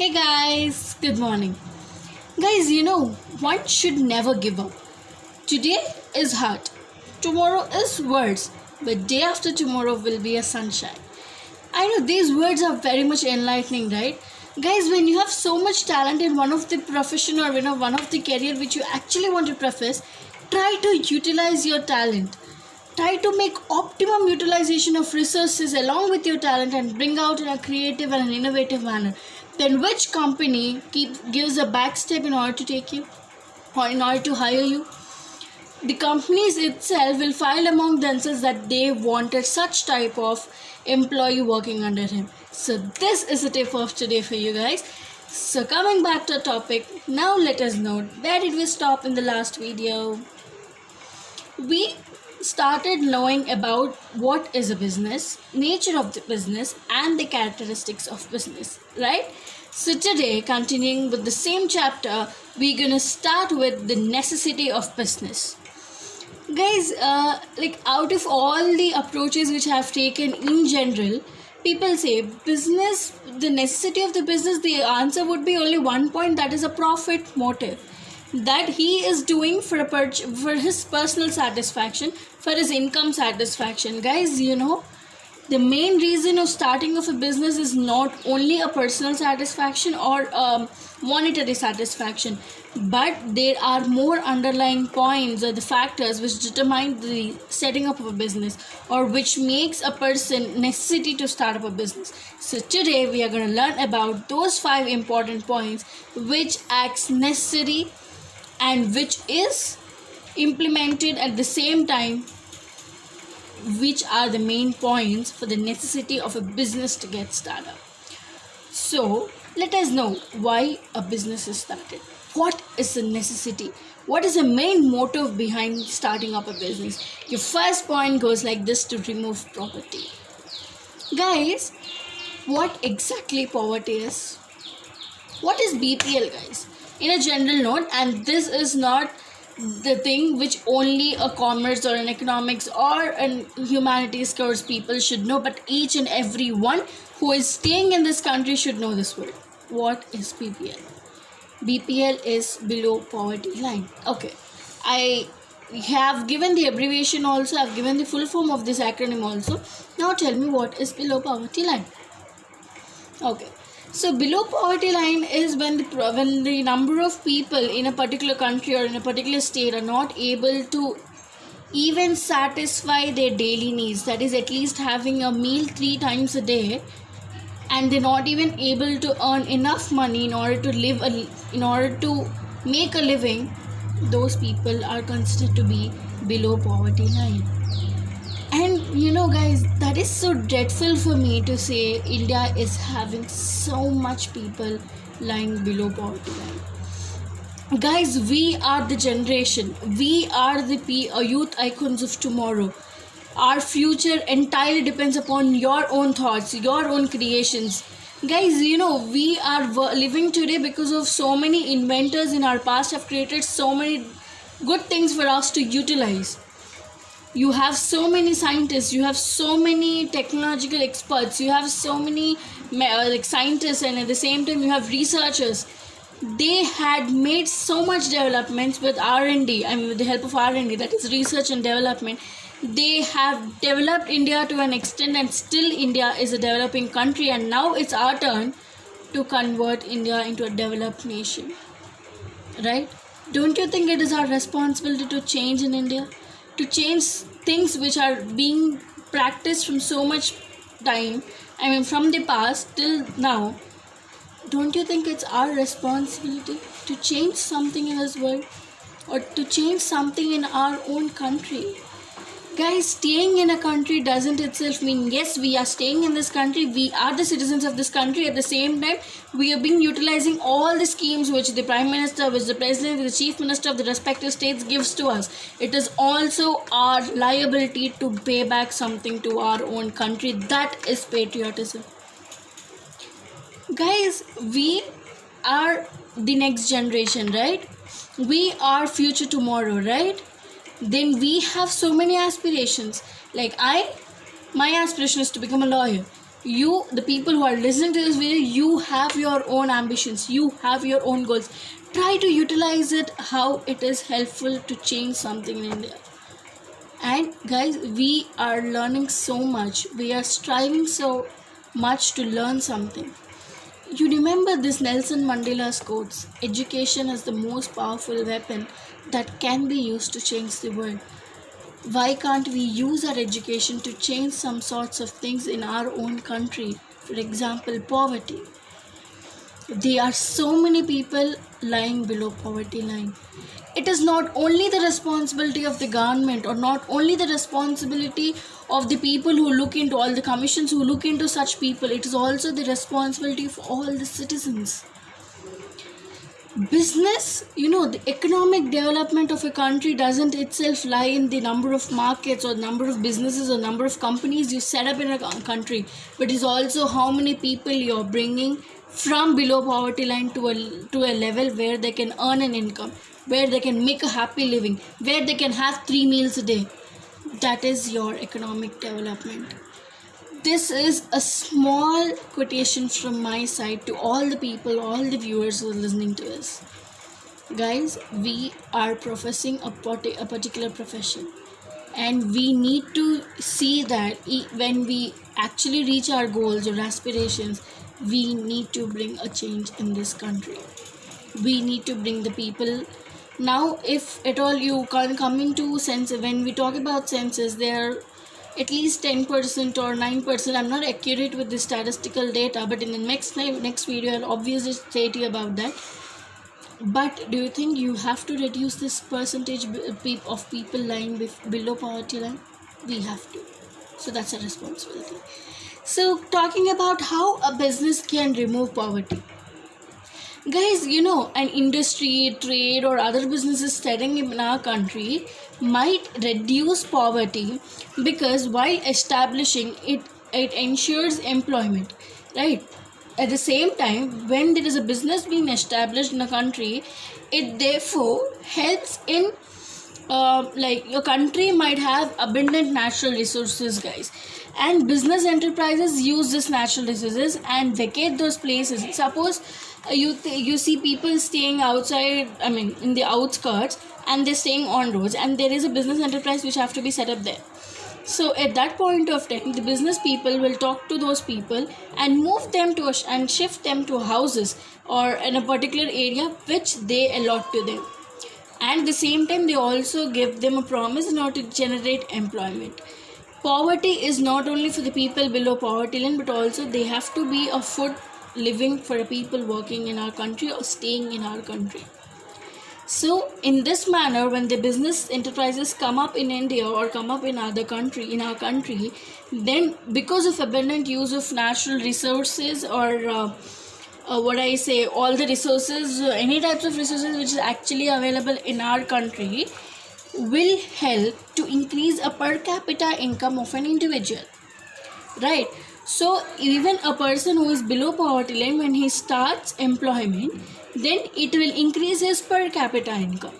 Hey guys, good morning. Guys, one should never give up. Today is hard, tomorrow is worse, but day after tomorrow will be a sunshine. I know these words are very much enlightening, right? Guys, when you have so much talent in one of the profession or one of the career which you actually want to profess, try to utilize your talent. Try to make optimum utilization of resources along with your talent and bring out in a creative and an innovative manner. Then which company gives a backstep in order to take you or in order to hire you? The companies itself will file among themselves that they wanted such type of employee working under him. So this is the tip of today for you guys. So coming back to the topic, now let us know where did we stop in the last video. We started knowing about what is a business, nature of the business, and the characteristics of business, right? So today, continuing with the same chapter, we're gonna start with the necessity of business. Guys, out of all the approaches which I have taken in general, people say business, the necessity of the business, the answer would be only one point, that is a profit motive that he is doing for his personal satisfaction, for his income satisfaction. Guys, the main reason of starting of a business is not only a personal satisfaction or monetary satisfaction, but there are more underlying points or the factors which determine the setting up of a business or which makes a person necessity to start up a business. So today we are going to learn about those 5 important points which acts necessary and which is implemented at the same time, which are the main points for the necessity of a business to get started. So let us know why a business is started. What is the necessity? What is the main motive behind starting up a business? Your first point goes like this: to remove poverty. Guys, what exactly poverty is? What is BPL, guys? In a general note, and this is not the thing which only a commerce or an economics or an humanities course people should know, but each and every one who is staying in this country should know this word. What is BPL? BPL is below poverty line. Okay, I have given the abbreviation also, I've given the full form of this acronym also. Now tell me, what is below poverty line? Okay, so below poverty line is when the number of people in a particular country or in a particular state are not able to even satisfy their daily needs, that is at least having a meal 3 times a day, and they're not even able to earn enough money in order to make a living. Those people are considered to be below poverty line. And guys, that is so dreadful for me to say India is having so much people lying below poverty line. Guys, we are the generation. We are the youth icons of tomorrow. Our future entirely depends upon your own thoughts, your own creations. Guys, we are living today because of so many inventors in our past have created so many good things for us to utilize. You have so many scientists, you have so many technological experts, you have so many scientists, and at the same time you have researchers. They had made so much developments with R&D, with the help of R&D, that is research and development. They have developed India to an extent, and still India is a developing country, and now it's our turn to convert India into a developed nation, right? Don't you think it is our responsibility to change in India? To change things which are being practiced from so much time, from the past till now. Don't you think it's our responsibility to change something in this world or to change something in our own country? Guys, staying in a country doesn't itself mean, yes, we are staying in this country, we are the citizens of this country. At the same time, we have been utilizing all the schemes which the Prime Minister, which the President, which the Chief Minister of the respective states gives to us. It is also our liability to pay back something to our own country. That is patriotism. Guys, we are the next generation, right? We are future tomorrow, right? Then we have so many aspirations. Like my aspiration is to become a lawyer. You, the people who are listening to this video, you have your own ambitions, you have your own goals. Try to utilize it how it is helpful to change something in India. And guys, we are learning so much, we are striving so much to learn something. You remember this Nelson Mandela's quotes: education is the most powerful weapon that can be used to change the world. Why can't we use our education to change some sorts of things in our own country? For example, poverty. There are so many people lying below poverty line. It is not only the responsibility of the government, or not only the responsibility of the people who look into all the commissions who look into such people, it is also the responsibility of all the citizens. Business, the economic development of a country doesn't itself lie in the number of markets or number of businesses or number of companies you set up in a country, but is also how many people you're bringing from below poverty line to a level where they can earn an income, where they can make a happy living, where they can have 3 meals a day. That is your economic development. This is a small quotation from my side to all the people, all the viewers who are listening to us. Guys, we are professing a particular profession, and we need to see that when we actually reach our goals or aspirations, we need to bring a change in this country. We need to bring the people. Now, if at all you can come into census, when we talk about census, there are at least 10% or 9%. I'm not accurate with the statistical data, but in the next video I'll obviously say to you about that. But do you think you have to reduce this percentage of people lying below poverty line? We have to. So that's a responsibility. So talking about how a business can remove poverty. Guys, an industry, trade, or other businesses starting in our country might reduce poverty, because while establishing it, it ensures employment, right? At the same time, when there is a business being established in a country, it therefore helps in your country might have abundant natural resources, guys, and business enterprises use this natural resources and vacate those places. Suppose you see people staying outside, in the outskirts, and they're staying on roads, and there is a business enterprise which have to be set up there. So at that point of time, the business people will talk to those people and move them to and shift them to houses or in a particular area which they allot to them. And at the same time, they also give them a promise in order to generate employment. Poverty is not only for the people below poverty line, but also they have to be a food living for the people working in our country or staying in our country. So in this manner, when the business enterprises come up in India or come up in our country, then because of abundant use of natural resources or all the resources, any types of resources which is actually available in our country, will help to increase a per capita income of an individual, right? So even a person who is below poverty line, when he starts employment, then it will increase his per capita income,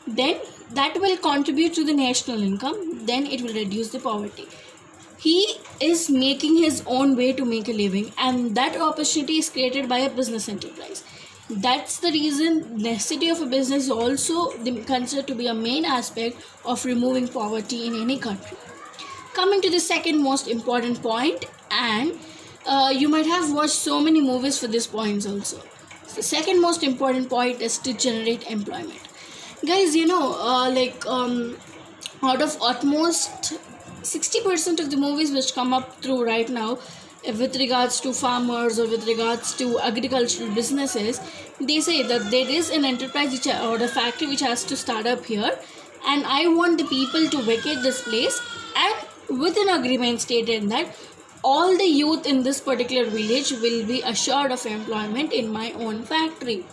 then that will contribute to the national income, then it will reduce the poverty. He is making his own way to make a living, and that opportunity is created by a business enterprise. That's the reason necessity of a business is also considered to be a main aspect of removing poverty in any country. Coming to the second most important point, and you might have watched so many movies for this points also. The second most important point is to generate employment. Guys, out of almost 60% of the movies which come up through right now with regards to farmers or with regards to agricultural businesses, they say that there is an enterprise or a factory which has to start up here, and I want the people to vacate this place, and with an agreement stated that all the youth in this particular village will be assured of employment in my own factory.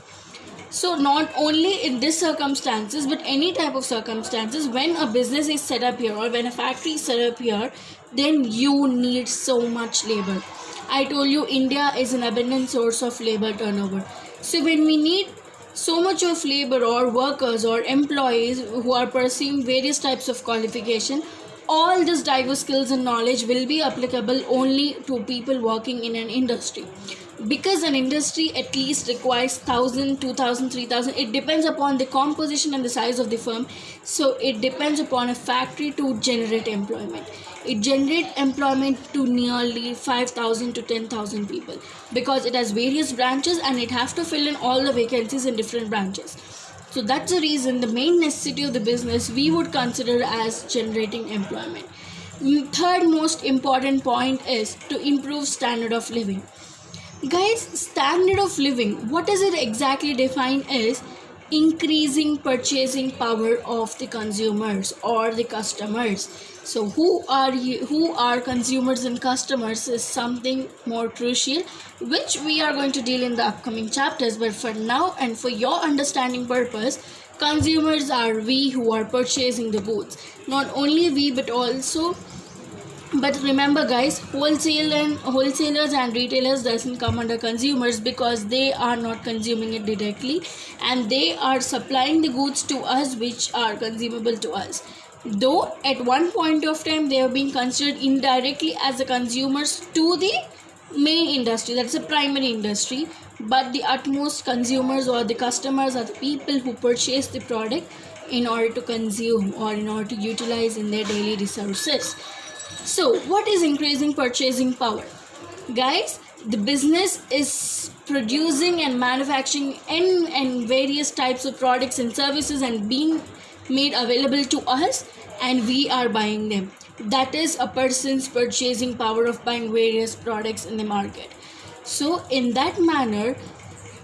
So not only in this circumstances, but any type of circumstances, when a business is set up here or when a factory is set up here, then you need so much labor. I told you India is an abundant source of labor turnover. So when we need so much of labor or workers or employees who are pursuing various types of qualification, all these diverse skills and knowledge will be applicable only to people working in an industry, because an industry at least requires 1000, 2000, 3000. It depends upon the composition and the size of the firm. So it depends upon a factory to generate employment. It generates employment to nearly 5000 to 10,000 people, because it has various branches and it has to fill in all the vacancies in different branches. So that's the reason the main necessity of the business we would consider as generating employment. Third most important point is to improve standard of living. Guys, standard of living, what does it exactly define is increasing purchasing power of the consumers or the customers. So who are consumers and customers is something more crucial, which we are going to deal in the upcoming chapters. But for now and for your understanding purpose, consumers are we who are purchasing the goods. Not only we, but remember guys, wholesalers and retailers doesn't come under consumers, because they are not consuming it directly and they are supplying the goods to us which are consumable to us. Though at one point of time they have been considered indirectly as the consumers to the main industry, that's the primary industry, but the utmost consumers or the customers are the people who purchase the product in order to consume or in order to utilize in their daily resources. So what is increasing purchasing power? Guys, the business is producing and manufacturing and various types of products and services and being made available to us, and we are buying them. That is a person's purchasing power of buying various products in the market. So in that manner,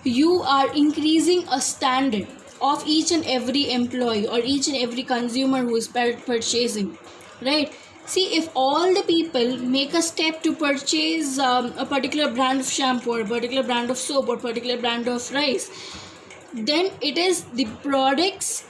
you are increasing a standard of each and every employee or each and every consumer who is purchasing, right? See, if all the people make a step to purchase a particular brand of shampoo or a particular brand of soap or particular brand of rice, then it is the product's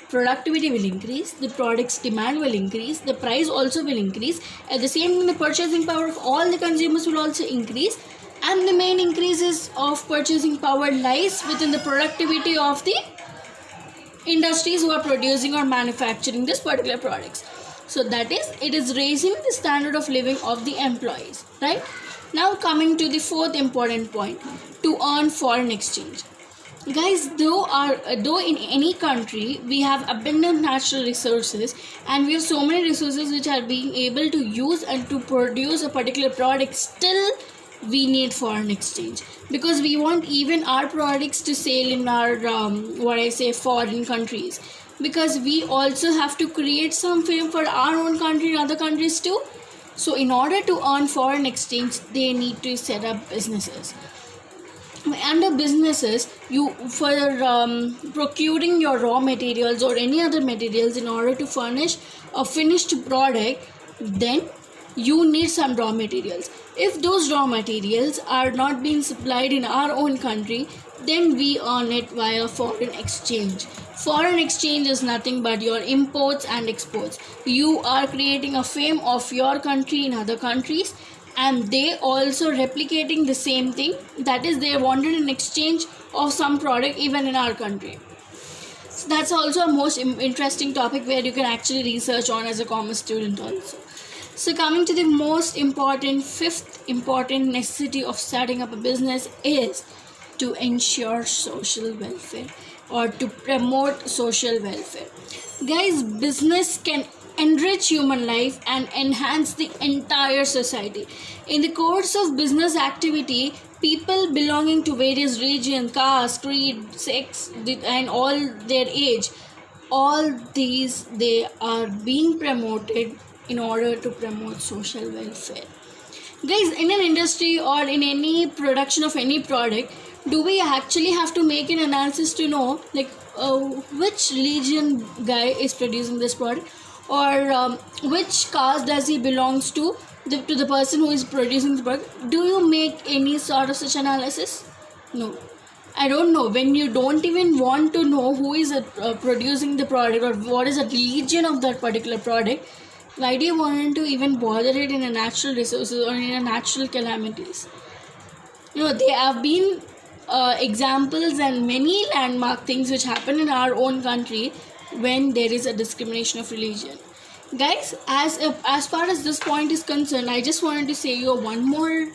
productivity will increase, the product's demand will increase, the price also will increase. At the same time, the purchasing power of all the consumers will also increase, and the main increases of purchasing power lies within the productivity of the industries who are producing or manufacturing this particular products. So that is, it is raising the standard of living of the employees, right? Now coming to the fourth important point, to earn foreign exchange. Guys, though in any country we have abundant natural resources and we have so many resources which are being able to use and to produce a particular product, still we need foreign exchange, because we want even our products to sell in our foreign countries, because we also have to create some fame for our own country and other countries too. So in order to earn foreign exchange, they need to set up businesses. Under businesses, you for procuring your raw materials or any other materials in order to furnish a finished product, then you need some raw materials. If those raw materials are not being supplied in our own country, then we earn it via foreign exchange. Foreign exchange is nothing but your imports and exports. You are creating a fame of your country in other countries, and they also replicating the same thing, that is, they wanted an exchange of some product even in our country. So that's also a most interesting topic where you can actually research on as a commerce student also. So coming to the most important, fifth important necessity of starting up a business is to ensure social welfare or to promote social welfare. Guys, business can enrich human life and enhance the entire society. In the course of business activity, people belonging to various regions, caste, creed, sex, and all their age, all these, they are being promoted in order to promote social welfare. Guys, in an industry or in any production of any product, do we actually have to make an analysis to know which religion guy is producing this product, or which caste does he belongs to the person who is producing the product? Do you make any sort of such analysis? No. I don't know. When you don't even want to know who is producing the product or what is the religion of that particular product, why do you want to even bother it in a natural resources or in a natural calamities? There have been examples and many landmark things which happen in our own country when there is a discrimination of religion. Guys, as far as this point is concerned, I just wanted to say you one more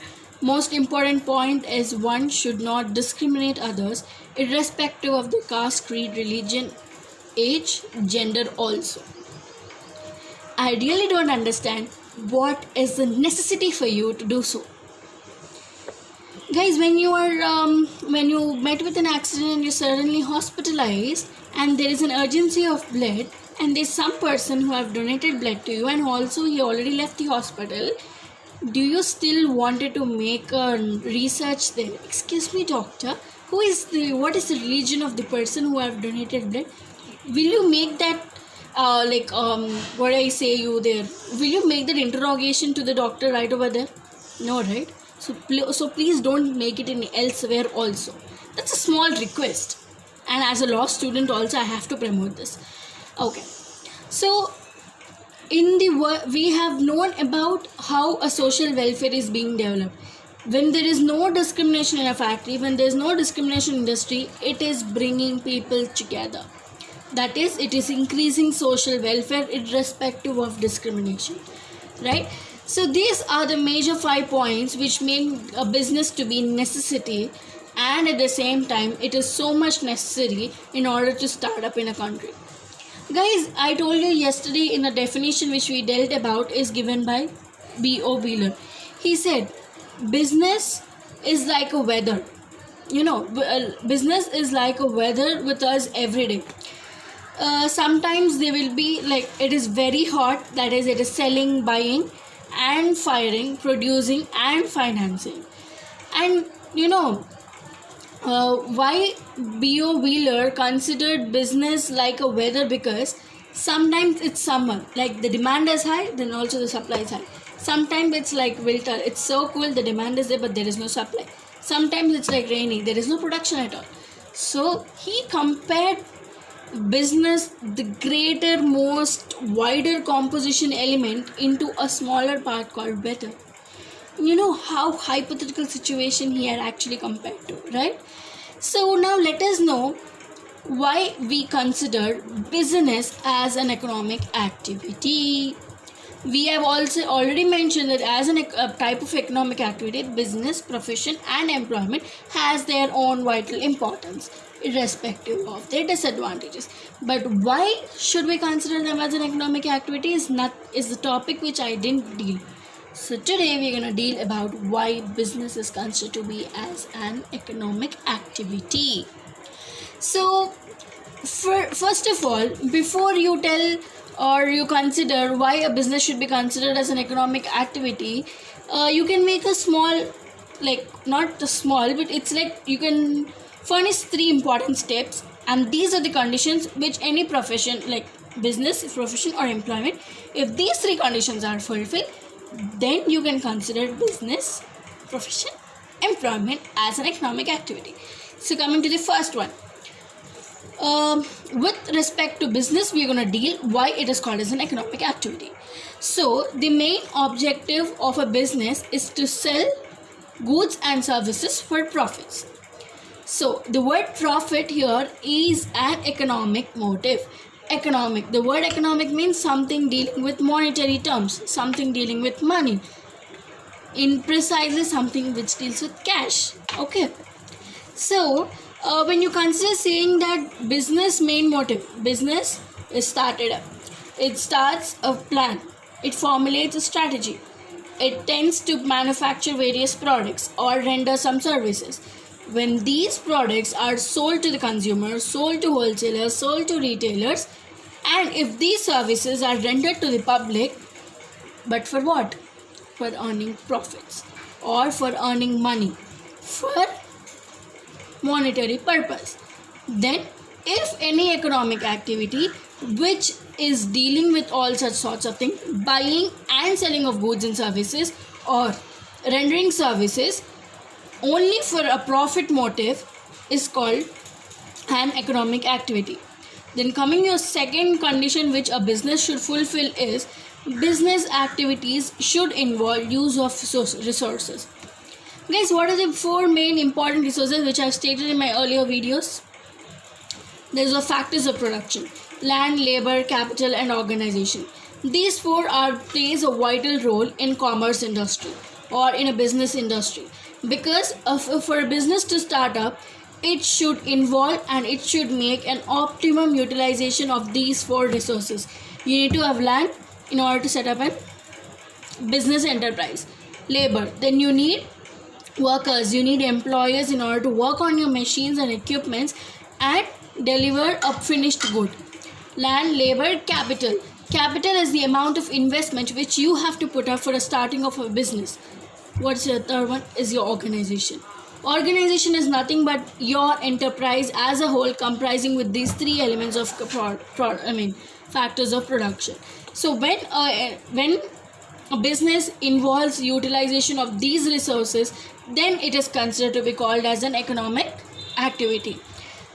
most important point is one should not discriminate others irrespective of the caste, creed, religion, age, gender also. I really don't understand what is the necessity for you to do so. Guys, when you are when you met with an accident and you're suddenly hospitalized and there is an urgency of blood and there's some person who have donated blood to you and also he already left the hospital, do you still wanted to make a research there? Excuse me, doctor, what is the religion of the person who have donated blood? Will you make that what I say you there? Will you make that interrogation to the doctor right over there? No, right? So please don't make it in elsewhere also. That's a small request. And as a law student also, I have to promote this. Okay. So we have known about how a social welfare is being developed. When there is no discrimination in a factory, when there is no discrimination in industry, it is bringing people together. That is, it is increasing social welfare irrespective of discrimination, right? So these are the major 5 points which make a business to be necessity, and at the same time it is so much necessary in order to start up in a country. Guys, I told you yesterday in a definition which we dealt about is given by B.O. Wheeler. He said business is like a weather. Business is like a weather with us every day. Sometimes they will be like it is very hot, that is it is selling, buying and firing, producing and financing. And why B.O. Wheeler considered business like a weather, because sometimes it's summer, like the demand is high, then also the supply is high. Sometimes it's like winter, it's so cool, the demand is there but there is no supply. Sometimes it's like rainy, there is no production at all. So he compared business, the greater, most wider composition element, into a smaller part called weather. How hypothetical situation he had actually compared to, right? So now let us know why we consider business as an economic activity. We have also already mentioned that as a type of economic activity, business, profession and employment has their own vital importance irrespective of their disadvantages. But why should we consider them as an economic activity is the topic which I didn't deal. So today we're going to deal about why business is considered to be as an economic activity. So first of all, before you tell or you consider why a business should be considered as an economic activity, you can make a small, not a small, but it's like you can furnish 3 important steps, and these are the conditions which any profession, like business, profession or employment, if these 3 conditions are fulfilled, then you can consider business, profession, employment as an economic activity. So coming to the first one, with respect to business, we are going to deal why it is called as an economic activity. So the main objective of a business is to sell goods and services for profits. So the word profit here is an economic motive. Economic, the word economic means something dealing with monetary terms, something dealing with money, in precisely something which deals with cash. Okay, so when you consider saying that business main motive, business is started up, it starts a plan, it formulates a strategy, it tends to manufacture various products or render some services. When these products are sold to the consumer, sold to wholesalers, sold to retailers, and if these services are rendered to the public, but for what? For earning profits or for earning money, for monetary purpose. Then if any economic activity which is dealing with all such sorts of things, buying and selling of goods and services or rendering services only for a profit motive, is called an economic activity. Then coming your second condition which a business should fulfill is business activities should involve use of resources. Guys, what are the 4 main important resources which I have stated in my earlier videos? There is the factors of production: land, labor, capital and organization. These four are plays a vital role in commerce industry or in a business industry, because for a business to start up, it should involve and it should make an optimum utilization of these four resources. You need to have land in order to set up a business enterprise, labor, then you need workers, you need employers in order to work on your machines and equipments and deliver a finished good. Land, labor, capital. Capital is the amount of investment which you have to put up for the starting of a business. What's your third one? Is your organization. Organization is nothing but your enterprise as a whole, comprising with these three elements of factors of production. So when a business involves utilization of these resources, then it is considered to be called as an economic activity.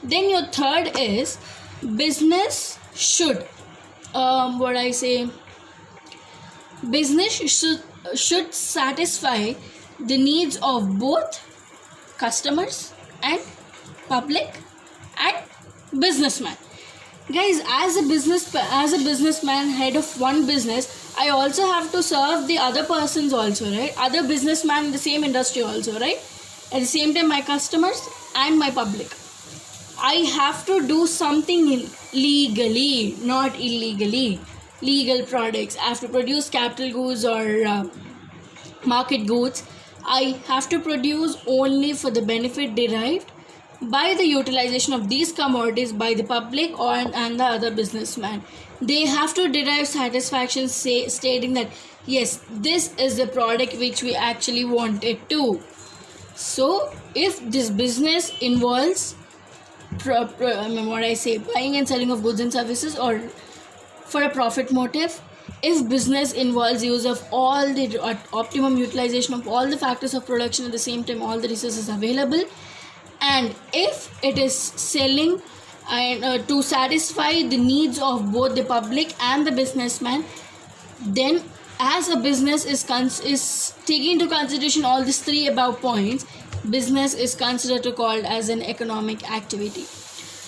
Then your third is business should business should satisfy the needs of both customers and public and businessman. Guys, as a businessman, head of one business, I also have to serve the other persons also, right? Other businessman in the same industry also, right? At the same time, my customers and my public. I have to do something legally, not illegally. Legal products. I have to produce capital goods or market goods. I have to produce only for the benefit derived by the utilization of these commodities by the public and the other businessman. They have to derive satisfaction stating that yes, this is the product which we actually wanted to. So if this business involves buying and selling of goods and services or for a profit motive, if business involves use of all the optimum utilization of all the factors of production at the same time, all the resources available, and if it is selling and to satisfy the needs of both the public and the businessman, then as a business is taking into consideration all these three above points, business is considered to called as an economic activity.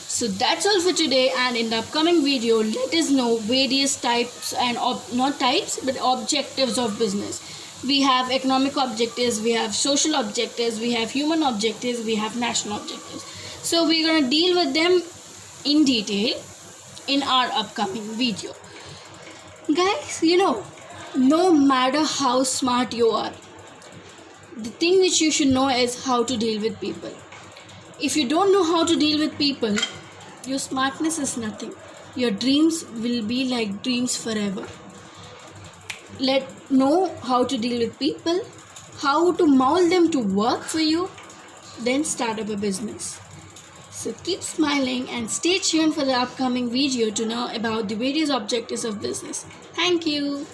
So that's all for today, and in the upcoming video let us know various types and not types but objectives of business. We have economic objectives, we have social objectives, we have human objectives, we have national objectives. So we're going to deal with them in detail in our upcoming video. Guys, no matter how smart you are, the thing which you should know is how to deal with people. If you don't know how to deal with people, your smartness is nothing. Your dreams will be like dreams forever. Know how to deal with people, how to mold them to work for you, then start up a business. So keep smiling and stay tuned for the upcoming video to know about the various objectives of business. Thank you.